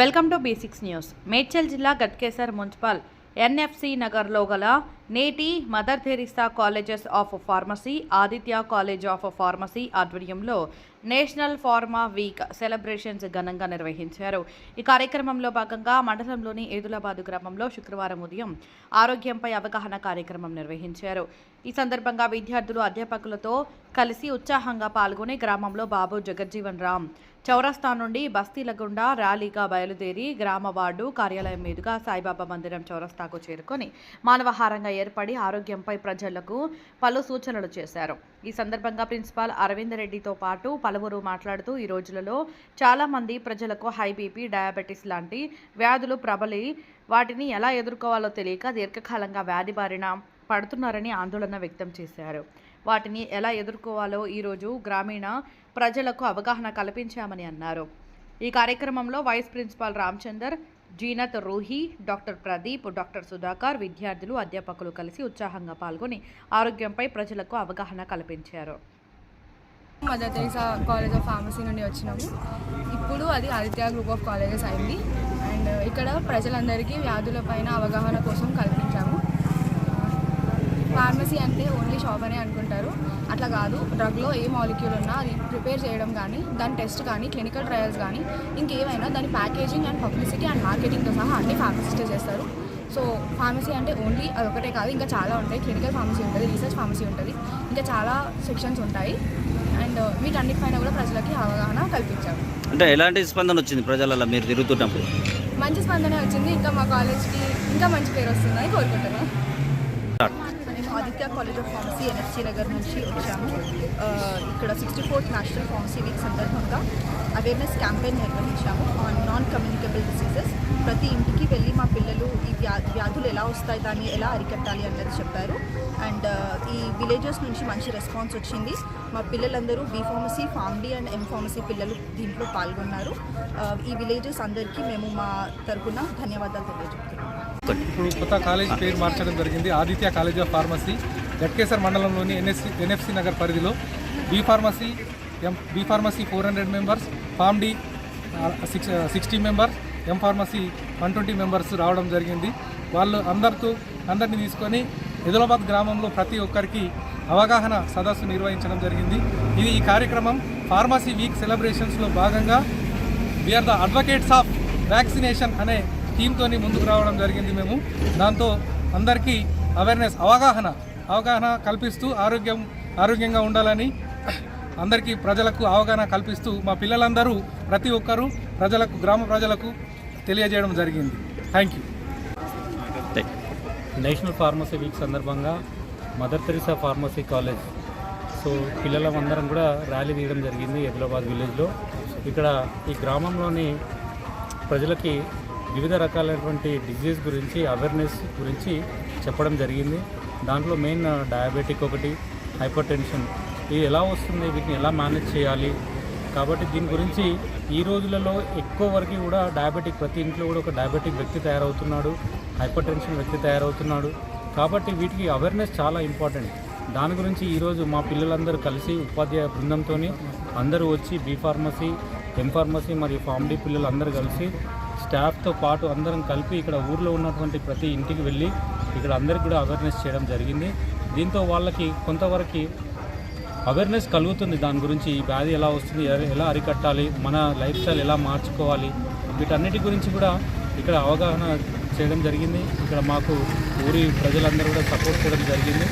Welcome to basics news. Medchal జిల్లా Ghatkesar municipal NFC నగర్లో గల నేటి mother Teresa colleges of pharmacy, Aditya college of pharmacy ఆధ్వర్యంలో నేషనల్ ఫార్మా వీక్ సెలబ్రేషన్స్ ఘనంగా నిర్వహించారు. ఈ కార్యక్రమంలో భాగంగా మండలంలోని ఏదులాబాద్ గ్రామంలో శుక్రవారం ఉదయం ఆరోగ్యంపై అవగాహన కార్యక్రమం నిర్వహించారు. ఈ సందర్భంగా విద్యార్థులు అధ్యాపకులతో కలిసి ఉత్సాహంగా పాల్గొని గ్రామంలో బాబు జగజ్జీవన్ రామ్ చౌరస్తా నుండి బస్తీల గుండా ర్యాలీగా బయలుదేరి గ్రామ వార్డు కార్యాలయం మీదుగా సాయిబాబా మందిరం చౌరస్తాకు చేరుకొని మానవహారంగా ఏర్పడి ఆరోగ్యంపై ప్రజలకు పలు సూచనలు చేశారు. ఈ సందర్భంగా ప్రిన్సిపాల్ అరవింద్ రెడ్డితో పాటు పలువురు మాట్లాడుతూ ఈ రోజులలో చాలామంది ప్రజలకు హై బీపీ, డయాబెటీస్ లాంటి వ్యాధులు ప్రబలి వాటిని ఎలా ఎదుర్కోవాలో తెలియక దీర్ఘకాలంగా వ్యాధి బారిన పడుతున్నారని ఆందోళన వ్యక్తం చేశారు. వాటిని ఎలా ఎదుర్కోవాలో ఈరోజు గ్రామీణ ప్రజలకు అవగాహన కల్పించామని అన్నారు. ఈ కార్యక్రమంలో vice principal Ramachandar, Zeenat, Roohi, doctor Pradeep, doctor Sudhakar, విద్యార్థులు, అధ్యాపకులు కలిసి ఉత్సాహంగా పాల్గొని ఆరోగ్యంపై ప్రజలకు అవగాహన కల్పించారు. Mother Teresa college of pharmacy నుండి వచ్చినాము. ఇప్పుడు అది ఆదిత్య గ్రూప్ ఆఫ్ కాలేజెస్ అయింది. అండ్ ఇక్కడ ప్రజలందరికీ వ్యాధులపైన అవగాహన కోసం కల్పించాము. ఫార్మసీ అంటే ఓన్లీ షాప్ అనే అనుకుంటారు, అట్లా కాదు. డ్రగ్లో ఏ మాలిక్యూల్ ఉన్నా అది ప్రిపేర్ చేయడం కానీ, దాని టెస్ట్ కానీ, క్లినికల్ ట్రయల్స్ కానీ, ఇంకేమైనా దాని ప్యాకేజింగ్ అండ్ పబ్లిసిటీ అండ్ మార్కెటింగ్తో సహా అన్ని ఫార్మసిస్టే చేస్తారు. సో ఫార్మసీ అంటే ఓన్లీ అదొకటే కాదు, ఇంకా చాలా ఉంటాయి. క్లినికల్ ఫార్మసీ ఉంటుంది, రీసెర్చ్ ఫార్మసీ ఉంటుంది, ఇంకా చాలా సెక్షన్స్ ఉంటాయి. అండ్ వీటన్నిటిపైన కూడా ప్రజలకి అవగాహన కల్పించారు. అంటే ఎలాంటి స్పందన వచ్చింది ప్రజలలో మీరు తిరుగుతున్నప్పుడు? మంచి స్పందన వచ్చింది. ఇంకా మా కాలేజ్కి ఇంకా మంచి పేరు వస్తుందని కోరుకుంటున్నాను. Aditya college of pharmacy NFC Nagar నుంచి వచ్చాము. ఇక్కడ 64th నేషనల్ ఫార్మసీ వీక్ సందర్భంగా అవేర్నెస్ క్యాంపెయిన్ నిర్వహించాము ఆన్ నాన్ కమ్యూనికబుల్ డిసీజెస్. ప్రతి ఇంటికి వెళ్ళి మా పిల్లలు ఈ వ్యాధులు ఎలా వస్తాయి, దాన్ని ఎలా అరికట్టాలి అన్నది చెప్పారు. అండ్ ఈ విలేజెస్ నుంచి మంచి రెస్పాన్స్ వచ్చింది. మా పిల్లలందరూ B pharmacy, PharmD and M pharmacy పిల్లలు దీంట్లో పాల్గొన్నారు. ఈ విలేజెస్ అందరికీ మేము మా తరపున ధన్యవాదాలు తెలియజేస్తున్నాము. ఇప్పుడు కొత్త కాలేజ్ పేరు మార్చడం జరిగింది. Aditya college of pharmacy Ghatkesar మండలంలోని ఎన్ఎఫ్సి నగర్ పరిధిలో B pharmacy 400 members, PharmD 60 members, M pharmacy 120 members రావడం జరిగింది. వాళ్ళు అందరినీ తీసుకొని ఏదులాబాద్ గ్రామంలో ప్రతి ఒక్కరికి అవగాహన సదస్సు నిర్వహించడం జరిగింది. ఈ కార్యక్రమం ఫార్మసీ వీక్ సెలబ్రేషన్స్లో భాగంగా we are the advocates of vaccination అనే థీమ్తో ముందుకు రావడం జరిగింది. మేము దాంతో అందరికీ అవగాహన కల్పిస్తూ ఆరోగ్యంగా ఉండాలని అందరికీ ప్రజలకు అవగాహన కల్పిస్తూ మా పిల్లలందరూ ప్రతి ఒక్కరూ గ్రామ ప్రజలకు తెలియజేయడం జరిగింది. Thank you. National pharmacy week సందర్భంగా మదర్ తెరిసా ఫార్మసీ కాలేజ్ పిల్లలందరం కూడా ర్యాలీ తీయడం జరిగింది ఏదులాబాద్ విలేజ్లో. ఇక్కడ ఈ గ్రామంలోని ప్రజలకి వివిధ రకాలైనటువంటి డిజీజ్ గురించి, అవేర్నెస్ గురించి చెప్పడం జరిగింది. దాంట్లో మెయిన్ డయాబెటిక్ ఒకటి, హైపర్ టెన్షన్, ఇది ఎలా వస్తుంది, వీటిని ఎలా మేనేజ్ చేయాలి. కాబట్టి దీని గురించి ఈ రోజులలో ఎక్కువ వరకు కూడా డయాబెటిక్, ప్రతి ఇంట్లో కూడా ఒక డయాబెటిక్ వ్యక్తి తయారవుతున్నాడు, హైపర్ టెన్షన్ వ్యక్తి తయారవుతున్నాడు. కాబట్టి వీటికి అవేర్నెస్ చాలా ఇంపార్టెంట్. దాని గురించి ఈరోజు మా పిల్లలందరూ కలిసి ఉపాధ్యాయ బృందంతో అందరూ వచ్చి బీ ఫార్మసీ, ఎం ఫార్మసీ మరియు ఫార్మడీ పిల్లలు అందరూ కలిసి స్టాఫ్తో పాటు అందరం కలిపి ఇక్కడ ఊర్లో ఉన్నటువంటి ప్రతి ఇంటికి వెళ్ళి ఇక్కడ అందరికి కూడా అవేర్నెస్ చేయడం జరిగింది. దీంతో వాళ్ళకి కొంతవరకు అవేర్నెస్ కలుగుతుంది. దాని గురించి ఈ వ్యాధి ఎలా వస్తుంది, ఎలా అరికట్టాలి, మన లైఫ్ స్టైల్ ఎలా మార్చుకోవాలి, వీటన్నిటి గురించి కూడా ఇక్కడ అవగాహన చేయడం జరిగింది. ఇక్కడ మాకు ఊరి ప్రజలందరూ కూడా సపోర్ట్ చేయడం జరిగింది.